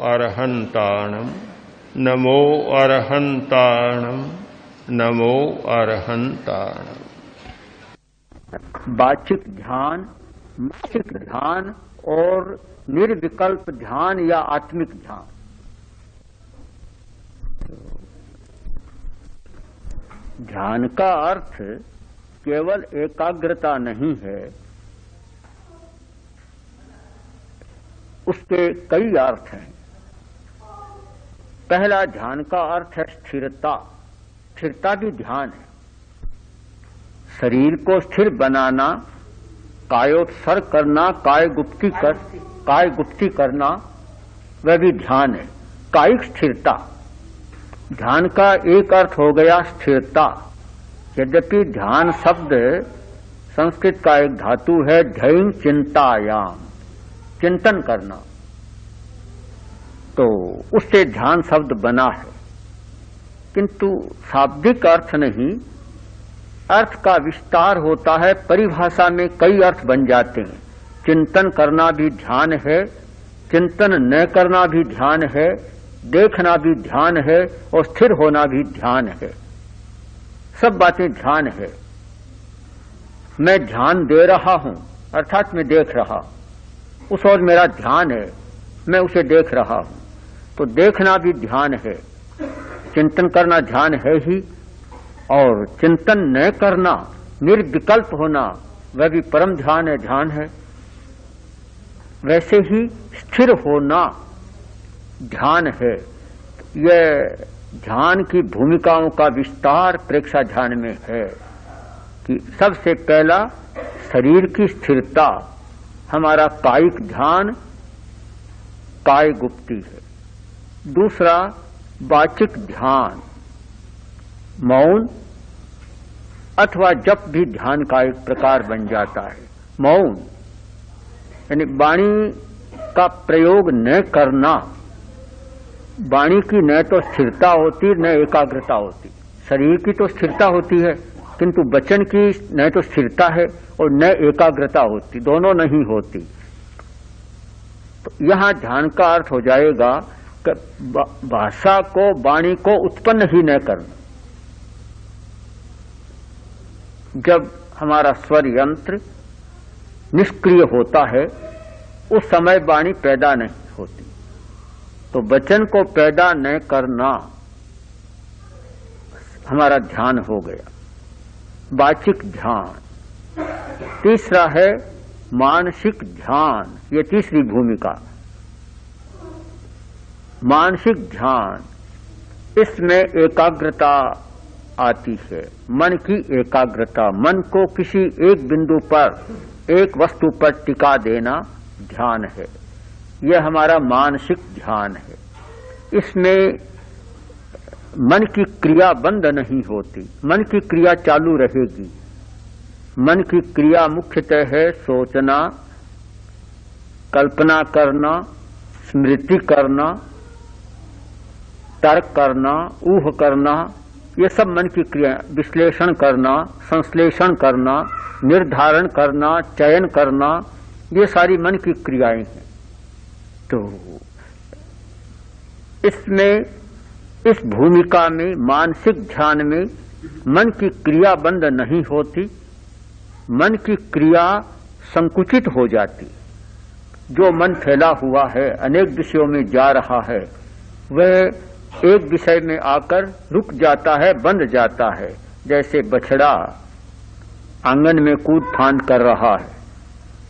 अरहन्ताणं नमो अरहन्ताणं नमो अरहन्ताणं। वाचिक ध्यान, मानसिक ध्यान और निर्विकल्प ध्यान या आत्मिक ध्यान। ध्यान का अर्थ केवल एकाग्रता नहीं है, उसके कई अर्थ हैं। पहला ध्यान का अर्थ है स्थिरता। स्थिरता भी ध्यान है। शरीर को स्थिर बनाना, कायोत्सर्ग करना, काय गुप्ती करना, वह भी ध्यान है। कायिक स्थिरता। ध्यान का एक अर्थ हो गया स्थिरता। यद्यपि ध्यान शब्द संस्कृत का एक धातु है ध्ययन चिंतायाम, चिंतन करना, तो उससे ध्यान शब्द बना है, किंतु शाब्दिक अर्थ नहीं, अर्थ का विस्तार होता है। परिभाषा में कई अर्थ बन जाते हैं। चिंतन करना भी ध्यान है, चिंतन न करना भी ध्यान है, देखना भी ध्यान है और स्थिर होना भी ध्यान है। सब बातें ध्यान है। मैं ध्यान दे रहा हूं अर्थात मैं देख रहा, उस ओर मेरा ध्यान है, मैं उसे देख रहा हूं, तो देखना भी ध्यान है। चिंतन करना ध्यान है ही, और चिंतन न करना, निर्विकल्प होना, वह भी परम ध्यान है, ध्यान है। वैसे ही स्थिर होना ध्यान है। यह ध्यान की भूमिकाओं का विस्तार प्रेक्षा ध्यान में है कि सबसे पहला शरीर की स्थिरता, हमारा कायिक ध्यान, काय गुप्ती है। दूसरा वाचिक ध्यान, मौन अथवा जप भी ध्यान का एक प्रकार बन जाता है। मौन यानी वाणी का प्रयोग न करना। वाणी की न तो स्थिरता होती न एकाग्रता होती। शरीर की तो स्थिरता होती है, किंतु वचन की न तो स्थिरता है और न एकाग्रता होती, दोनों नहीं होती। तो यहां ध्यान का अर्थ हो जाएगा कि भाषा को, वाणी को उत्पन्न ही न करना। जब हमारा स्वर यंत्र निष्क्रिय होता है, उस समय वाणी पैदा नहीं होती। तो वचन को पैदा न करना हमारा ध्यान हो गया, वाचिक ध्यान। तीसरा है मानसिक ध्यान, ये तीसरी भूमिका। मानसिक ध्यान, इसमें एकाग्रता आती है, मन की एकाग्रता। मन को किसी एक बिंदु पर, एक वस्तु पर टिका देना ध्यान है। यह हमारा मानसिक ध्यान है। इसमें मन की क्रिया बंद नहीं होती, मन की क्रिया चालू रहेगी। मन की क्रिया मुख्यतः है सोचना, कल्पना करना, स्मृति करना, तर्क करना, ऊह करना, ये सब मन की क्रिया। विश्लेषण करना, संश्लेषण करना, निर्धारण करना, चयन करना, ये सारी मन की क्रियाएं हैं। तो इसमें, इस भूमिका में, मानसिक ध्यान में मन की क्रिया बंद नहीं होती, मन की क्रिया संकुचित हो जाती। जो मन फैला हुआ है, अनेक विषयों में जा रहा है, वह एक विषय में आकर रुक जाता है, बंध जाता है। जैसे बछड़ा आंगन में कूद फांद कर रहा है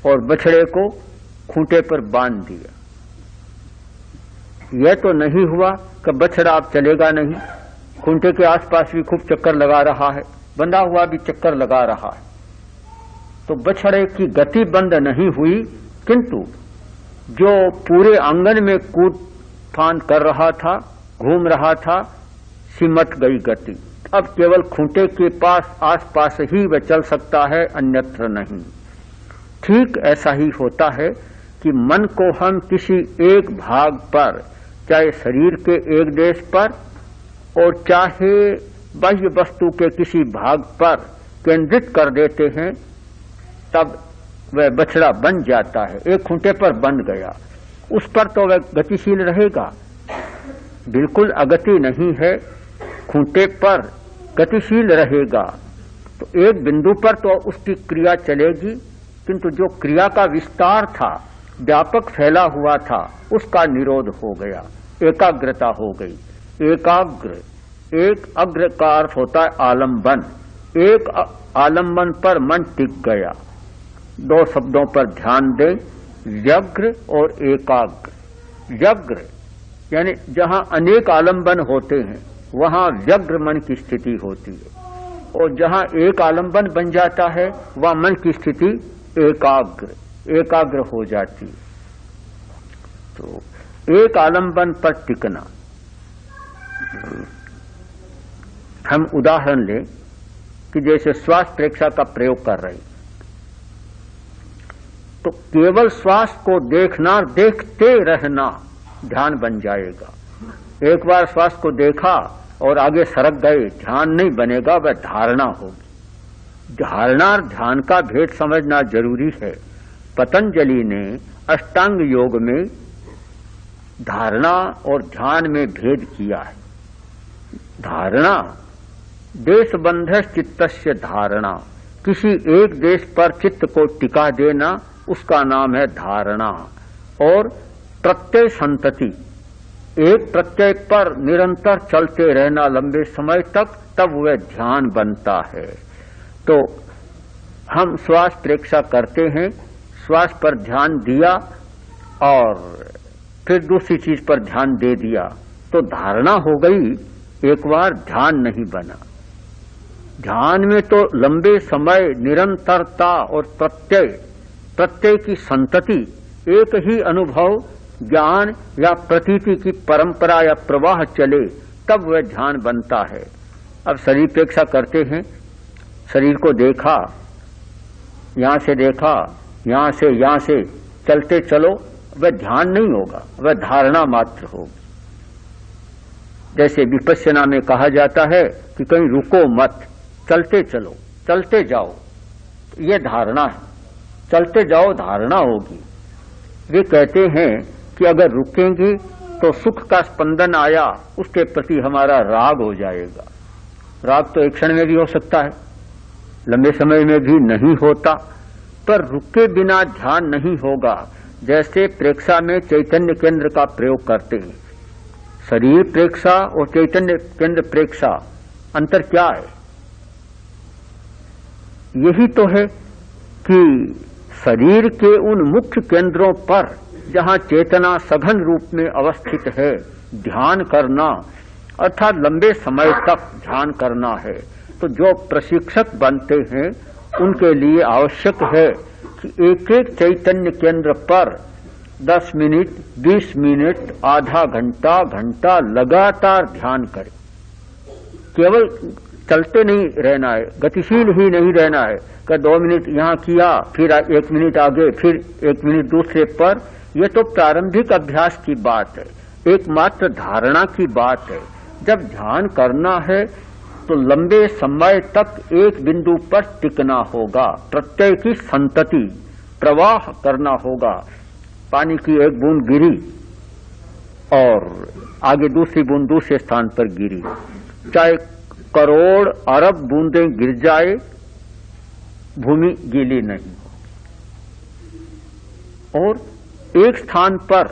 और बछड़े को खूंटे पर बांध दिया। यह तो नहीं हुआ कि बछड़ा अब चलेगा नहीं, खूंटे के आसपास भी खूब चक्कर लगा रहा है, बंधा हुआ भी चक्कर लगा रहा है। तो बछड़े की गति बंद नहीं हुई, किंतु जो पूरे आंगन में कूद फांद कर रहा था, घूम रहा था, सिमट गई गति। अब केवल खूंटे के पास, आसपास ही वह चल सकता है, अन्यत्र नहीं। ठीक ऐसा ही होता है कि मन को हम किसी एक भाग पर, चाहे शरीर के एक देश पर और चाहे बाह्य वस्तु के किसी भाग पर केंद्रित कर देते हैं, तब वह बछड़ा बन जाता है, एक खूंटे पर बंध गया। उस पर तो वह गतिशील रहेगा। बिल्कुल अगति नहीं है, खूंटे पर गतिशील रहेगा। तो एक बिंदु पर तो उसकी क्रिया चलेगी, किंतु जो क्रिया का विस्तार था, व्यापक फैला हुआ था, उसका निरोध हो गया, एकाग्रता हो गई। एकाग्र, एक अग्र का अर्थ होता है आलंबन। एक आलंबन पर मन टिक गया। दो शब्दों पर ध्यान दें, व्यग्र और एकाग्र। व्यग्र यानी जहां अनेक आलंबन होते हैं वहां व्यग्र मन की स्थिति होती है, और जहां एक आलंबन बन जाता है वह मन की स्थिति एकाग्र हो जाती है। तो एक आलंबन पर टिकना। हम उदाहरण लें कि जैसे श्वास प्रेक्षा का प्रयोग कर रहे हैं, तो केवल श्वास को देखना, देखते रहना ध्यान बन जाएगा। एक बार श्वास को देखा और आगे सरक गए, ध्यान नहीं बनेगा, वह धारणा होगी। धारणा और ध्यान का भेद समझना जरूरी है। पतंजलि ने अष्टांग योग में धारणा और ध्यान में भेद किया है। धारणा देशबंध चित्तस्य धारणा, किसी एक देश पर चित्त को टिका देना, उसका नाम है धारणा। और प्रत्यय संतति, एक प्रत्यय पर निरंतर चलते रहना लंबे समय तक, तब वह ध्यान बनता है। तो हम श्वास प्रेक्षा करते हैं, श्वास पर ध्यान दिया और फिर दूसरी चीज पर ध्यान दे दिया, तो धारणा हो गई, एक बार ध्यान नहीं बना। ध्यान में तो लंबे समय निरंतरता और प्रत्यय की संतति, एक ही अनुभव, ज्ञान या प्रतीति की परंपरा या प्रवाह चले, तब वह ध्यान बनता है। अब शरीर प्रेक्षा करते हैं, शरीर को देखा, यहां से देखा, यहां से चलते चलो, वह ध्यान नहीं होगा, वह धारणा मात्र होगी। जैसे विपश्यना में कहा जाता है कि कहीं रुको मत, चलते चलो, चलते जाओ, ये धारणा है। चलते जाओ धारणा होगी। वे कहते हैं कि अगर रुकेंगे तो सुख का स्पंदन आया, उसके प्रति हमारा राग हो जाएगा। राग तो एक क्षण में भी हो सकता है, लंबे समय में भी नहीं होता, पर रुके बिना ध्यान नहीं होगा। जैसे प्रेक्षा में चैतन्य केंद्र का प्रयोग करते हैं, शरीर प्रेक्षा और चैतन्य केंद्र प्रेक्षा, अंतर क्या है? यही तो है कि शरीर के उन मुख्य केंद्रों पर जहां चेतना सघन रूप में अवस्थित है, ध्यान करना, अर्थात लंबे समय तक ध्यान करना है। तो जो प्रशिक्षक बनते हैं उनके लिए आवश्यक है कि एक एक चैतन्य केंद्र पर 10 मिनट, 20 मिनट, आधा घंटा, घंटा लगातार ध्यान करें। केवल चलते नहीं रहना है, गतिशील ही नहीं रहना है कि 2 मिनट यहां किया, फिर 1 मिनट आगे, फिर 1 मिनट दूसरे पर। यह तो प्रारंभिक अभ्यास की बात है, एकमात्र धारणा की बात है। जब ध्यान करना है तो लंबे समय तक एक बिंदु पर टिकना होगा, प्रत्यय की संतति, प्रवाह करना होगा। पानी की एक बूंद गिरी और आगे दूसरी बूंद दूसरे स्थान पर गिरी, चाहे करोड़ अरब बूंदें गिर जाए, भूमि गीली नहीं। और एक स्थान पर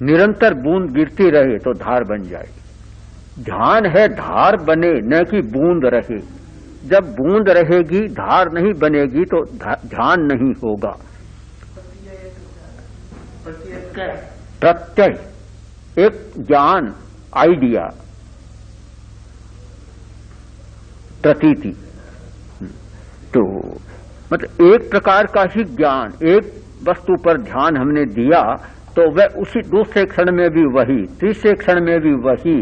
निरंतर बूंद गिरती रहे तो धार बन जाए। ध्यान है धार बने, न कि बूंद रहे। जब बूंद रहेगी, धार नहीं बनेगी तो ध्यान नहीं होगा। प्रत्यय एक ज्ञान, आइडिया, प्रतीति। तो मतलब एक प्रकार का ही ज्ञान, एक वस्तु पर ध्यान हमने दिया तो वह उसी दूसरे क्षण में भी वही, तीसरे क्षण में भी वही,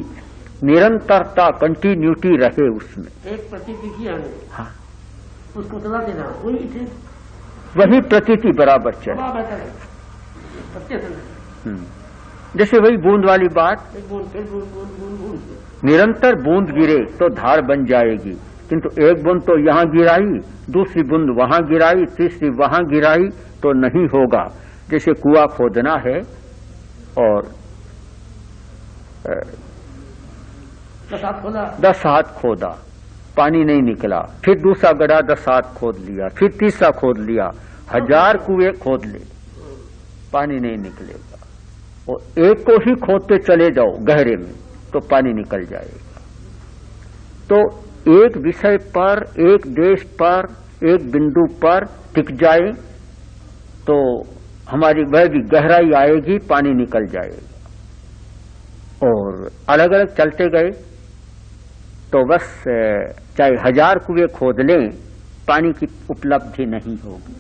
निरंतरता, कंटिन्यूटी रहे उसमें। एक प्रतीति किया है, हाँ, उसको चला देना, वही प्रतीति बराबर चले। जैसे वही बूंद वाली बात, निरंतर बूंद गिरे तो धार बन जाएगी, किंतु एक बूंद तो यहां गिराई, दूसरी बूंद वहां गिराई, तीसरी वहां गिराई तो नहीं होगा। जैसे कुआं खोदना है और 10 हाथ खोदा। 10 हाथ खोदा, पानी नहीं निकला। फिर दूसरा गड्ढा 10 हाथ खोद लिया, फिर तीसरा खोद लिया, 1000 कुएं खोद ले, पानी नहीं निकलेगा। और एक को ही खोदते चले जाओ गहरे में तो पानी निकल जाएगा। तो एक विषय पर, एक देश पर, एक बिंदु पर टिक जाए तो हमारी वह भी गहराई आएगी, पानी निकल जाएगा। और अलग अलग चलते गए तो बस चाहे 1000 कुएं खोद लें, पानी की उपलब्धि नहीं होगी।